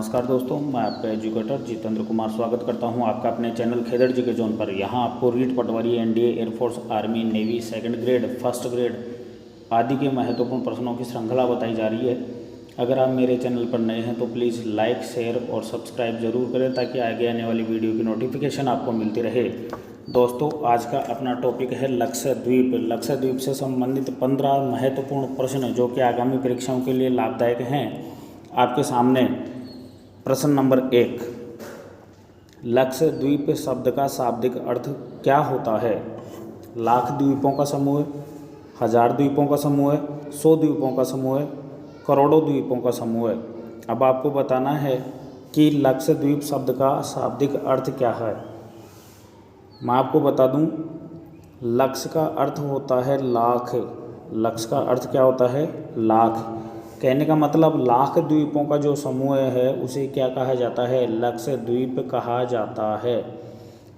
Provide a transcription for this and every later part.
नमस्कार दोस्तों, मैं आपका एजुकेटर जितेंद्र कुमार स्वागत करता हूं आपका अपने चैनल खेदड़ जी के जोन पर। यहां आपको REET patwari, NDA, air force, army, navy, second grade, first grade आदि के महत्वपूर्ण प्रश्नों की श्रृंखला बताई जा रही है। अगर आप मेरे चैनल पर नए हैं तो प्लीज़ लाइक, शेयर और सब्सक्राइब ज़रूर करें ताकि आगे आने वाली वीडियो की नोटिफिकेशन आपको मिलती रहे। दोस्तों, आज का अपना टॉपिक है लक्षद्वीप। लक्षद्वीप से संबंधित 15 महत्वपूर्ण प्रश्न जो कि आगामी परीक्षाओं के लिए लाभदायक हैं। आपके सामने प्रश्न नंबर 1, लक्षद्वीप शब्द का शाब्दिक अर्थ क्या होता है? लाख द्वीपों का समूह, 1000 द्वीपों का समूह, 100 द्वीपों का समूह, करोड़ों द्वीपों का समूह। अब आपको बताना है कि लक्षद्वीप शब्द का शाब्दिक अर्थ क्या है। मैं आपको बता दूं, लक्ष्य का अर्थ होता है लाख। लक्ष्य का अर्थ क्या होता है? लाख। कहने का मतलब लाख द्वीपों का जो समूह है उसे क्या कहा जाता है? लक्षद्वीप कहा जाता है।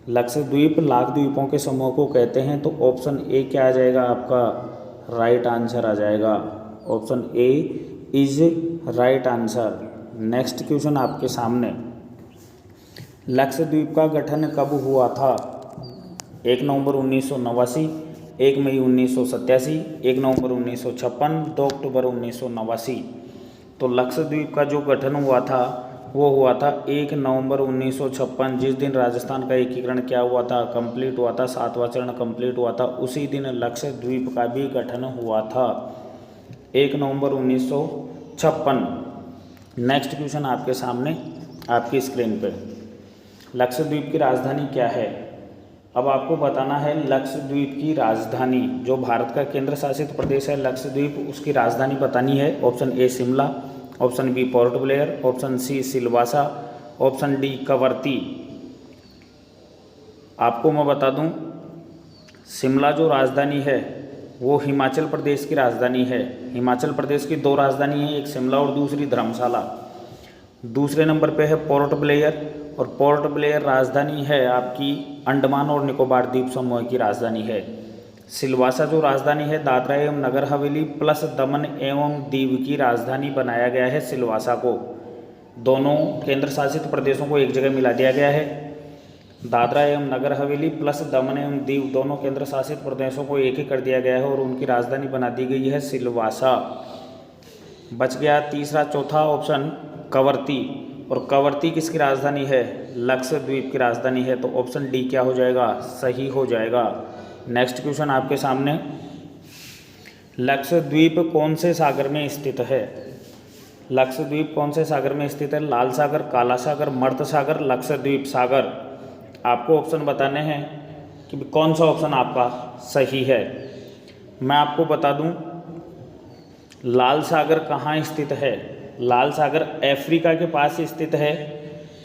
लक्षद्वीप लाख द्वीपों के समूह को कहते हैं। तो ऑप्शन ए क्या आ जाएगा आपका? राइट आंसर आ जाएगा। Option A is right answer. Next question आपके सामने, लक्षद्वीप का गठन कब हुआ था? 1 नवंबर 1989, 1 मई 1987, 1 नवंबर 1956, 2 अक्टूबर 1989। तो लक्षद्वीप का जो गठन हुआ था वो हुआ था 1 नवंबर 1956, जिस दिन राजस्थान का एकीकरण क्या हुआ था? कंप्लीट हुआ था, 7वां चरण कंप्लीट हुआ था। उसी दिन लक्षद्वीप का भी गठन हुआ था, 1 नवंबर 1956। नेक्स्ट क्वेश्चन आपके सामने आपकी स्क्रीन पे, लक्षद्वीप की राजधानी क्या है? अब आपको बताना है लक्षद्वीप की राजधानी, जो भारत का केंद्र शासित प्रदेश है लक्षद्वीप, उसकी राजधानी बतानी है। Option A Shimla, option B Port Blair, option C Silvassa, option D Kavaratti. आपको मैं बता दूं, शिमला जो राजधानी है वो हिमाचल प्रदेश की राजधानी है। हिमाचल प्रदेश की 2 राजधानी है, एक शिमला और दूसरी धर्मशाला। दूसरे नंबर पे है पोर्ट ब्लेयर, और पोर्ट ब्लेयर राजधानी है आपकी अंडमान और निकोबार द्वीप समूह की राजधानी है। सिलवासा जो राजधानी है दादरा एवं नगर हवेली प्लस दमन एवं दीव की राजधानी बनाया गया है सिलवासा को। दोनों केंद्र शासित प्रदेशों को एक जगह मिला दिया गया है। दादरा एवं नगर हवेली प्लस दमन एवं दीव दोनों केंद्र शासित प्रदेशों को एक ही कर दिया गया है और उनकी राजधानी बना दी गई है सिलवासा। बच गया तीसरा, चौथा ऑप्शन कवरत्ती, और कवरत्ती किसकी राजधानी है? लक्षद्वीप की राजधानी है। तो ऑप्शन डी क्या हो जाएगा? सही हो जाएगा। नेक्स्ट क्वेश्चन आपके सामने, लक्षद्वीप कौन से सागर में स्थित है? लक्षद्वीप कौन से सागर में स्थित है? लाल सागर, काला सागर, मर्त सागर, लक्षद्वीप सागर। आपको ऑप्शन बताने हैं कि कौन सा ऑप्शन आपका सही है। मैं आपको बता दूं, लाल सागर कहाँ स्थित है? लाल सागर अफ्रीका के पास स्थित है।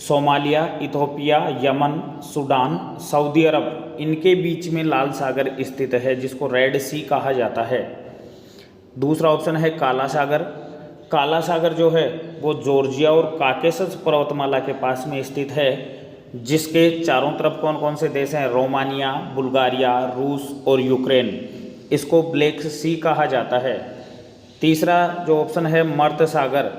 Somalia, Ethiopia, Yemen, Sudan, Saudi Arab, इनके बीच में लाल सागर स्थित है, जिसको रेड सी कहा जाता है। दूसरा ऑप्शन है काला सागर। काला सागर जो है वो जॉर्जिया और काकेशस पर्वतमाला के पास में स्थित है, जिसके चारों तरफ कौन कौन से देश हैं? रोमानिया, बुल्गारिया, रूस और यूक्रेन। इसको ब्लैक सी कहा जाता है। तीसरा जो ऑप्शन है मर्त सागर,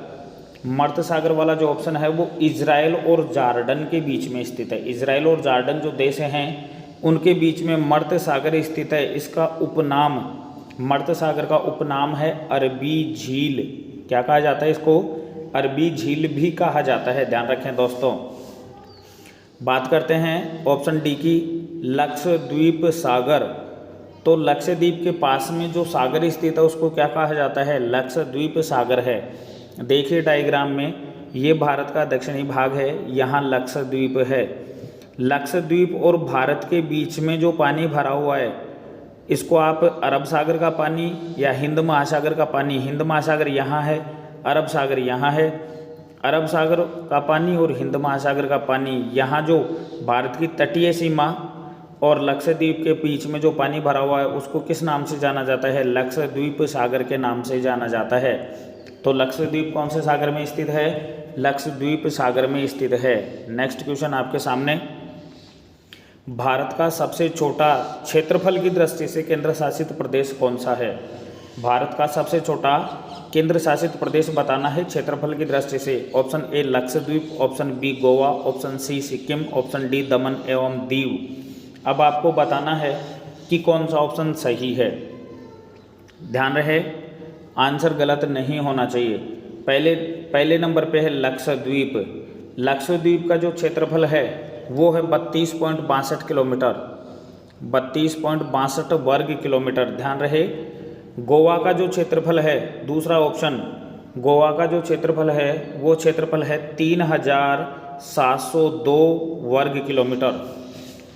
मर्त सागर वाला जो ऑप्शन है वो इजराइल और जॉर्डन के बीच में स्थित है। इजराइल और जॉर्डन जो देश हैं उनके बीच में मर्त सागर स्थित है। इसका उपनाम, मर्त सागर का उपनाम है अरबी झील। क्या कहा जाता है इसको? अरबी झील भी कहा जाता है। ध्यान रखें दोस्तों। बात करते हैं ऑप्शन डी की, लक्षद्वीप सागर। तो लक्षद्वीप के पास में जो सागर स्थित है उसको क्या कहा जाता है? लक्षद्वीप सागर है। देखिए डायग्राम में, ये भारत का दक्षिणी भाग है, यहाँ लक्षद्वीप है। लक्षद्वीप और भारत के बीच में जो पानी भरा हुआ है इसको आप अरब सागर का पानी या हिंद महासागर का पानी, हिंद महासागर यहाँ है, अरब सागर यहाँ है। अरब सागर का पानी और हिंद महासागर का पानी, यहाँ जो भारत की तटीय सीमा और लक्षद्वीप के बीच में जो पानी भरा हुआ है उसको किस नाम से जाना जाता है? लक्षद्वीप सागर के नाम से जाना जाता है। तो लक्षद्वीप कौन से सागर में स्थित है? लक्षद्वीप सागर में स्थित है। नेक्स्ट क्वेश्चन आपके सामने, भारत का सबसे छोटा क्षेत्रफल की दृष्टि से केंद्र शासित प्रदेश कौन सा है? भारत का सबसे छोटा केंद्र शासित प्रदेश बताना है क्षेत्रफल की दृष्टि से। Option A Lakshadweep, option B Goa, option C Sikkim, option D Daman एवं दीव। अब आपको बताना है कि कौन सा ऑप्शन सही है। ध्यान रहे आंसर गलत नहीं होना चाहिए। पहले नंबर पे है लक्षद्वीप। लक्षद्वीप का जो क्षेत्रफल है वो है 32.62 किलोमीटर, 32.62 वर्ग किलोमीटर। ध्यान रहे गोवा का जो क्षेत्रफल है, दूसरा ऑप्शन, गोवा का जो क्षेत्रफल है वो क्षेत्रफल है 3702 वर्ग किलोमीटर,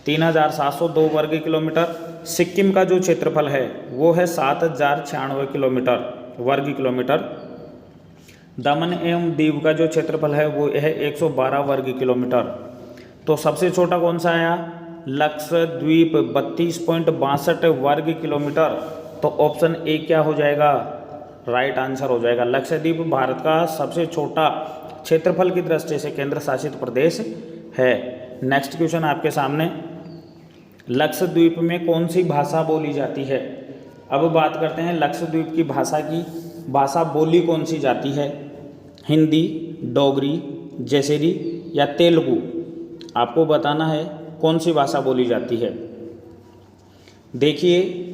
3702 वर्ग किलोमीटर। सिक्किम का जो क्षेत्रफल है वो है 7096 किलोमीटर वर्ग किलोमीटर। दमन एवं दीव का जो क्षेत्रफल है वो है 112 वर्ग किलोमीटर। तो सबसे छोटा कौन सा आया? लक्षद्वीप 32.62 वर्ग किलोमीटर। तो ऑप्शन ए क्या हो जाएगा? राइट आंसर हो जाएगा। लक्षद्वीप भारत का सबसे छोटा क्षेत्रफल की दृष्टि से केंद्र शासित प्रदेश है। नेक्स्ट क्वेश्चन आपके सामने, लक्षद्वीप में कौन सी भाषा बोली जाती है? अब बात करते हैं लक्षद्वीप की भाषा की। भाषा बोली कौन सी जाती है? हिंदी, डोगरी, जैसेरी या तेलुगु? आपको बताना है कौन सी भाषा बोली जाती है। देखिए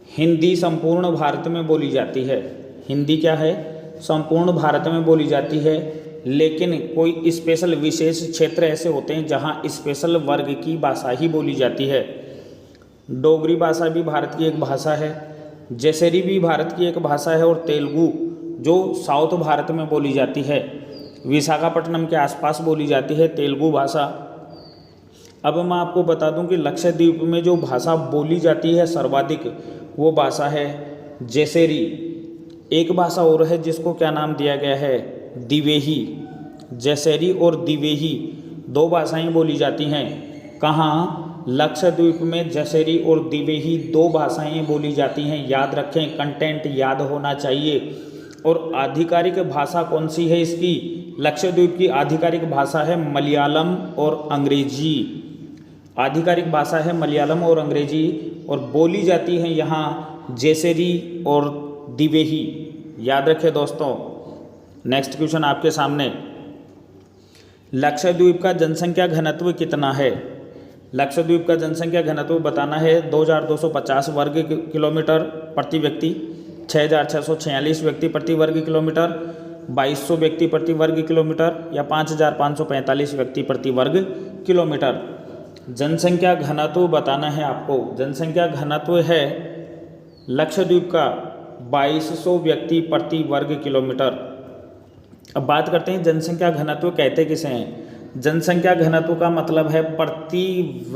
हिंदी संपूर्ण भारत में बोली जाती है। हिंदी क्या है? संपूर्ण भारत में बोली जाती है, लेकिन कोई स्पेशल विशेष क्षेत्र ऐसे होते हैं जहाँ स्पेशल वर्ग की भाषा ही बोली जाती है। डोगरी भाषा भी भारत की एक भाषा है, जैसेरी भी भारत की एक भाषा है, और तेलुगु जो साउथ भारत में बोली जाती है, विशाखापट्टनम के आसपास बोली जाती है तेलुगु भाषा। अब मैं आपको बता दूं कि लक्षद्वीप में जो भाषा बोली जाती है सर्वाधिक, वो भाषा है जैसेरी। एक भाषा और है जिसको क्या नाम दिया गया है? दिवेही। जैसेरी और दिवेही दो भाषाएं बोली जाती हैं। कहाँ? लक्षद्वीप में जैसेरी और दिवेही दो भाषाएं बोली जाती हैं। याद रखें, कंटेंट याद होना चाहिए। और आधिकारिक भाषा कौन सी है इसकी? लक्षद्वीप की आधिकारिक भाषा है मलयालम और अंग्रेजी। आधिकारिक भाषा है मलयालम और अंग्रेजी, और बोली जाती है यहाँ जैसेरी और दिवेही। याद रखें दोस्तों। नेक्स्ट क्वेश्चन आपके सामने, लक्षद्वीप का जनसंख्या घनत्व कितना है? लक्षद्वीप का जनसंख्या घनत्व बताना है 2250 वर्ग किलोमीटर प्रति व्यक्ति, 6646 व्यक्ति प्रति वर्ग किलोमीटर, 2200 व्यक्ति प्रति वर्ग किलोमीटर या 5545 व्यक्ति प्रति वर्ग किलोमीटर। जनसंख्या घनत्व बताना है आपको। जनसंख्या घनत्व है लक्षद्वीप का 2200 व्यक्ति प्रति वर्ग किलोमीटर। अब बात करते हैं जनसंख्या घनत्व कहते किसे हैं। जनसंख्या घनत्व का मतलब है प्रति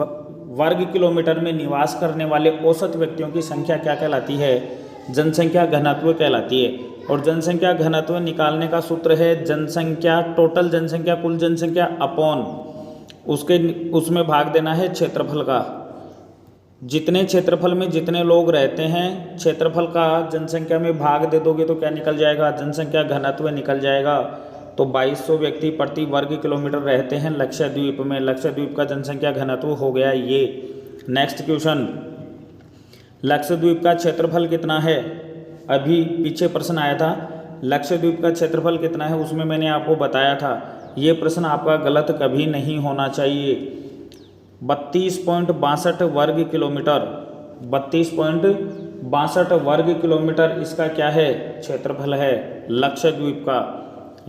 वर्ग किलोमीटर में निवास करने वाले औसत व्यक्तियों की संख्या क्या कहलाती है? जनसंख्या घनत्व कहलाती है। और जनसंख्या घनत्व निकालने का सूत्र है जनसंख्या, टोटल जनसंख्या, कुल जनसंख्या अपॉन उसमें भाग देना है क्षेत्रफल का। जितने क्षेत्रफल में जितने लोग रहते हैं, क्षेत्रफल का जनसंख्या में भाग दे दोगे तो क्या निकल जाएगा? जनसंख्या घनत्व निकल जाएगा। तो 2200 व्यक्ति प्रति वर्ग किलोमीटर रहते हैं लक्षद्वीप में। लक्षद्वीप का जनसंख्या घनत्व हो गया ये। नेक्स्ट क्वेश्चन, लक्षद्वीप का क्षेत्रफल कितना है? अभी पीछे प्रश्न आया था लक्षद्वीप का क्षेत्रफल कितना है, उसमें मैंने आपको बताया था। ये प्रश्न आपका गलत कभी नहीं होना चाहिए। 32.62 वर्ग किलोमीटर, 32.62 वर्ग किलोमीटर इसका क्या है? क्षेत्रफल है लक्षद्वीप का।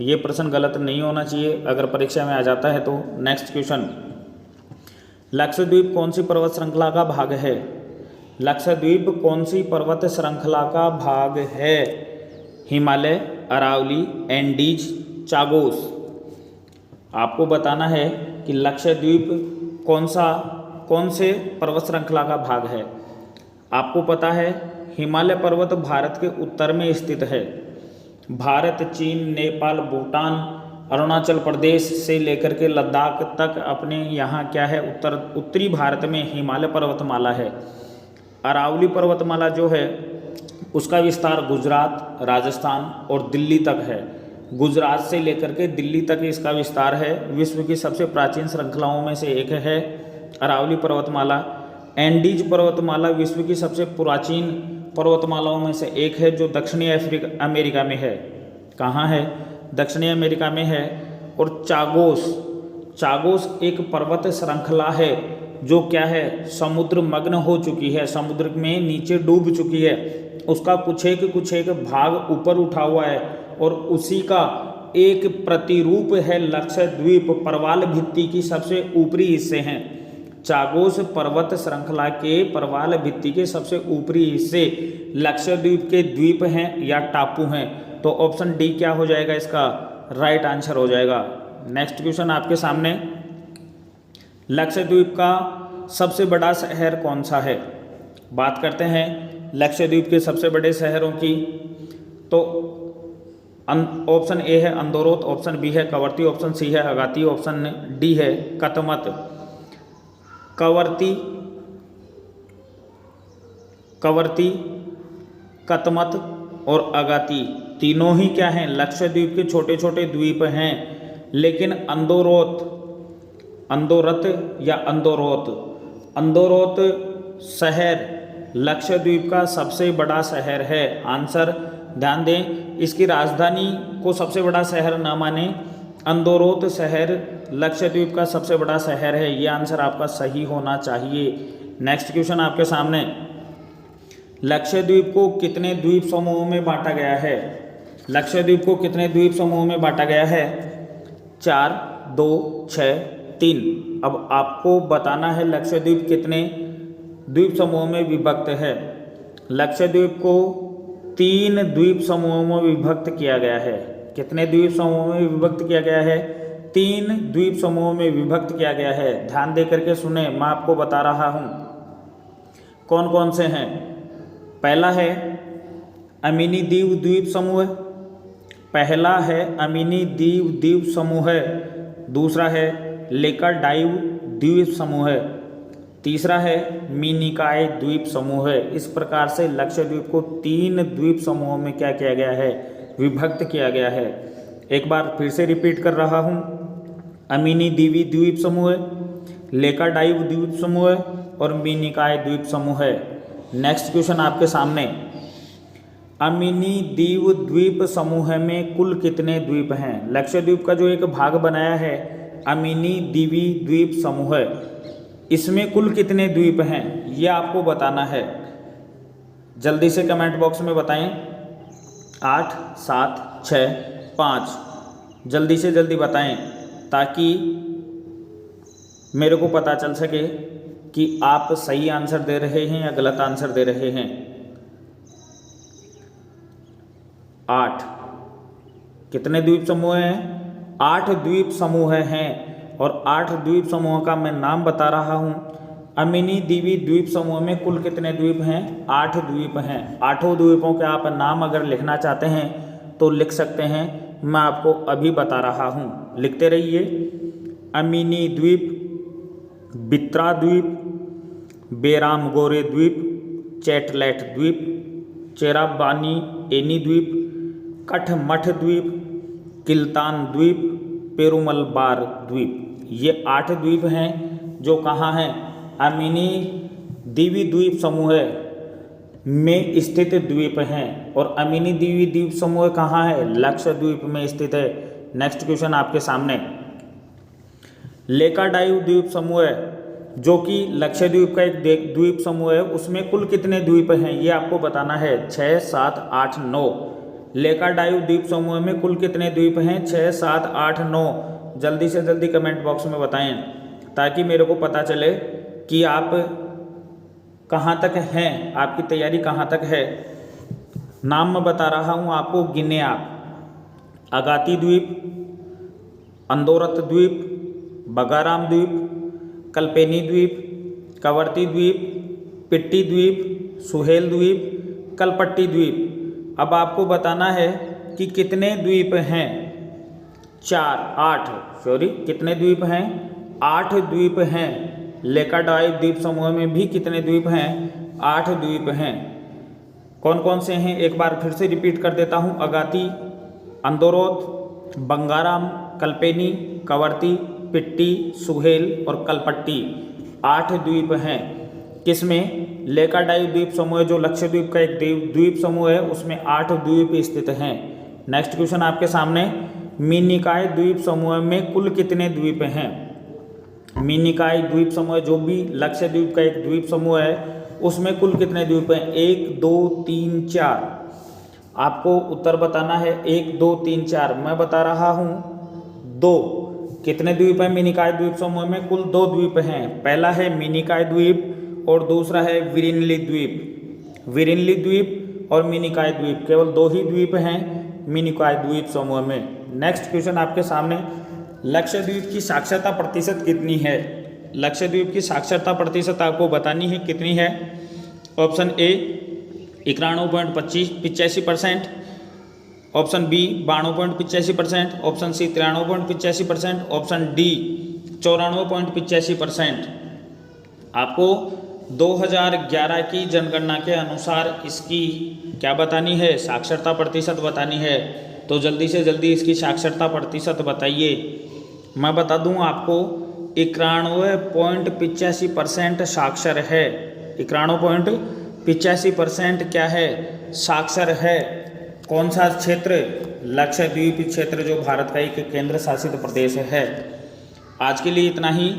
ये प्रश्न गलत नहीं होना चाहिए अगर परीक्षा में आ जाता है तो। नेक्स्ट क्वेश्चन, लक्षद्वीप कौन सी पर्वत श्रृंखला का भाग है? लक्षद्वीप कौन सी पर्वत श्रृंखला का भाग है? Himalaya, Aravalli, Andes, Chagos. आपको बताना है कि लक्षद्वीप कौन से पर्वत श्रृंखला का भाग है। आपको पता है हिमालय पर्वत भारत के उत्तर में स्थित है। भारत, चीन, नेपाल, भूटान, अरुणाचल प्रदेश से लेकर के लद्दाख तक अपने यहाँ क्या है? उत्तरी भारत में हिमालय पर्वतमाला है। अरावली पर्वतमाला जो है उसका विस्तार गुजरात, राजस्थान और दिल्ली तक है। गुजरात से लेकर के दिल्ली तक इसका विस्तार है। विश्व की सबसे प्राचीन श्रृंखलाओं में से एक है अरावली पर्वतमाला। एंडीज पर्वतमाला विश्व की सबसे प्राचीन पर्वतमालाओं में से एक है जो दक्षिणी अमेरिका में है। कहाँ है? दक्षिणी अमेरिका में है। और चागोस एक पर्वत श्रृंखला है जो क्या है, समुद्र मग्न हो चुकी है, समुद्र में नीचे डूब चुकी है। उसका कुछ एक भाग ऊपर उठा हुआ है और उसी का एक प्रतिरूप है लक्षद्वीप। प्रवाल भित्ति की सबसे ऊपरी हिस्से हैं। चागोस पर्वत श्रृंखला के प्रवाल भित्ति के सबसे ऊपरी हिस्से लक्षद्वीप के द्वीप हैं या टापू हैं। तो ऑप्शन डी क्या हो जाएगा, इसका राइट आंसर हो जाएगा। नेक्स्ट क्वेश्चन आपके सामने, लक्षद्वीप का सबसे बड़ा शहर कौन सा है? बात करते हैं लक्षद्वीप के सबसे बड़े शहरों की। तो ऑप्शन ए है अंदौरोत, ऑप्शन बी है कवरत्ती, ऑप्शन सी है अगाती, ऑप्शन डी है कतमत। कवरत्ती, कतमत और अगाती तीनों ही क्या हैं, लक्षद्वीप के छोटे छोटे द्वीप हैं। लेकिन अंदौरोत शहर लक्षद्वीप का सबसे बड़ा शहर है। आंसर ध्यान दें, इसकी राजधानी को सबसे बड़ा शहर ना माने, अंदौरोत शहर लक्षद्वीप का सबसे बड़ा शहर है। ये आंसर आपका सही होना चाहिए। नेक्स्ट क्वेश्चन आपके सामने, लक्षद्वीप को कितने द्वीप समूहों में बांटा गया है? लक्षद्वीप को कितने द्वीप समूहों में बांटा गया है? 4, 2, 6, 3। अब आपको बताना है लक्षद्वीप कितने द्वीप समूहों में विभक्त है। लक्षद्वीप को 3 द्वीप समूहों में विभक्त किया गया है। कितने द्वीप समूहों में विभक्त किया गया है? 3 द्वीप समूहों में विभक्त किया गया है। ध्यान दे करके सुने, मैं आपको बता रहा हूँ कौन कौन से हैं। पहला है अमीनी दीव द्वीप समूह, पहला है अमीनी दीव द्वीप समूह है। दूसरा है लेकाडाइव द्वीप समूह है। तीसरा है मिनिकॉय द्वीप समूह है। इस प्रकार से लक्षद्वीप को 3 द्वीप समूहों में क्या किया गया है? विभक्त किया गया है। एक बार फिर से रिपीट कर रहा हूँ, अमीनी दीवी द्वीप समूह है, लेकाडाइव द्वीप समूह है और मिनिकॉय द्वीप समूह है। नेक्स्ट क्वेश्चन आपके सामने, अमीनी दीव द्वीप समूह में कुल कितने द्वीप हैं? लक्षद्वीप का जो एक भाग बनाया है अमीनी दीवी द्वीप समूह, इसमें कुल कितने द्वीप हैं ये आपको बताना है। जल्दी से कमेंट बॉक्स में बताएं। 8, 7, 6, 5। जल्दी से जल्दी बताएं ताकि मेरे को पता चल सके कि आप सही आंसर दे रहे हैं या गलत आंसर दे रहे हैं। 8 कितने द्वीप समूह हैं? 8 द्वीप समूह हैं और 8 द्वीप समूह का मैं नाम बता रहा हूँ। अमीनी दीवी द्वीप समूह में कुल कितने द्वीप हैं? 8 द्वीप हैं। 8 द्वीपों के आप नाम अगर लिखना चाहते हैं तो लिख सकते हैं, मैं आपको अभी बता रहा हूँ, लिखते रहिए। अमीनी द्वीप, बित्रा द्वीप, बेरामगोरे द्वीप, चैटलैट द्वीप, चेराबानी एनी द्वीप, कठमठ द्वीप, किल्तान द्वीप, पेरुमलबार द्वीप। ये 8 द्वीप हैं जो कहाँ हैं? अमीनी दीवी द्वीप समूह में स्थित द्वीप हैं। और अमीनी दीवी द्वीप समूह कहाँ है? लक्षद्वीप में स्थित है। नेक्स्ट क्वेश्चन आपके सामने, लेकाडाइव द्वीप समूह जो कि लक्षद्वीप का एक द्वीप समूह है, उसमें कुल कितने द्वीप हैं ये आपको बताना है। 6, 7, 8, 9। लेकाडाइव द्वीप समूह में कुल कितने द्वीप हैं? 6, 7, 8, 9। जल्दी से जल्दी कमेंट बॉक्स में बताएं ताकि मेरे को पता चले कि आप कहाँ तक हैं, आपकी तैयारी कहाँ तक है। नाम मैं बता रहा हूँ आपको, गिने आप। अगाती द्वीप, अंदौरत द्वीप, बगाराम द्वीप, कल्पेनी द्वीप, कवरत्ती द्वीप, पिट्टी द्वीप, सुहेल द्वीप, कलपट्टी द्वीप। अब आपको बताना है कि कितने द्वीप हैं। 8 कितने द्वीप हैं? 8 द्वीप हैं। लेकाडाइव द्वीप समूह में भी कितने द्वीप हैं? 8 द्वीप हैं। कौन कौन से हैं एक बार फिर से रिपीट कर देता हूँ। अगाती, अंदौरोत, बंगाराम, कल्पेनी, कवरत्ती, पिट्टी, सुहेल और कलपट्टी। 8 द्वीप हैं। किसमें? लेकाडाई द्वीप समूह, जो लक्षद्वीप का एक द्वीप समूह है, उसमें 8 द्वीप स्थित हैं। नेक्स्ट क्वेश्चन आपके सामने, मिनिकॉय द्वीप समूह में कुल कितने द्वीप हैं? मिनिकॉय द्वीप समूह जो भी लक्षद्वीप का एक द्वीप समूह है उसमें कुल कितने द्वीप हैं? 1 2 3 4। आपको उत्तर बताना है 1 2 3 4। मैं बता रहा हूँ 2। कितने द्वीप हैं मिनिकॉय द्वीप समूह में? कुल 2 द्वीप हैं। पहला है मिनिकॉय द्वीप और दूसरा है विरिनली द्वीप। विरिनली द्वीप और मिनिकॉय द्वीप, केवल 2 ही द्वीप हैं मिनिकॉय द्वीप समूह में। नेक्स्ट क्वेश्चन आपके सामने, लक्षद्वीप की साक्षरता प्रतिशत कितनी है? लक्षद्वीप की साक्षरता प्रतिशत आपको बतानी है कितनी है। Option A 91.85%, option B 92.85%, option C 93.85%, option D 94.85%। आपको 2011 की जनगणना के अनुसार इसकी क्या बतानी है? साक्षरता प्रतिशत बतानी है। तो जल्दी से जल्दी इसकी साक्षरता प्रतिशत बताइए। मैं बता दूं आपको 91.85% साक्षर है। 91.85% क्या है? साक्षर है। कौन सा क्षेत्र? लक्षद्वीप क्षेत्र, जो भारत का एक केंद्र शासित प्रदेश है। आज के लिए इतना ही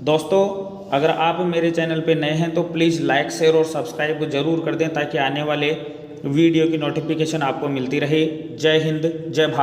दोस्तों। अगर आप मेरे चैनल पे नए हैं तो प्लीज़ लाइक, शेयर और सब्सक्राइब जरूर कर दें ताकि आने वाले वीडियो की नोटिफिकेशन आपको मिलती रहे। जय हिंद, जय भारत।